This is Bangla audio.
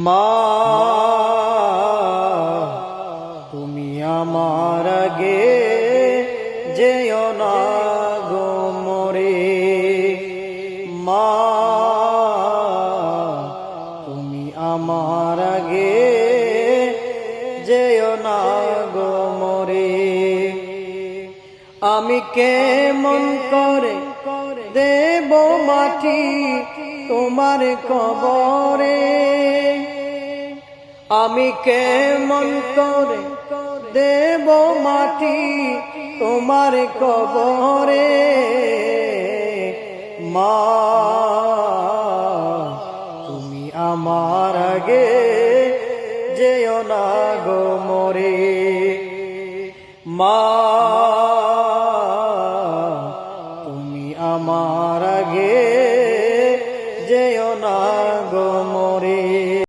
মা তুমি আমার আগে যেও না গো মরে। মা তুমি আমার আগে যেও না গো মরে। আমি কেমন করে দেব মাটি তোমার কবরে। আমি কেমন করে দেব মাটি তোমার কবরে। মা তুমি আমার আগে যেও না গো মরে। মা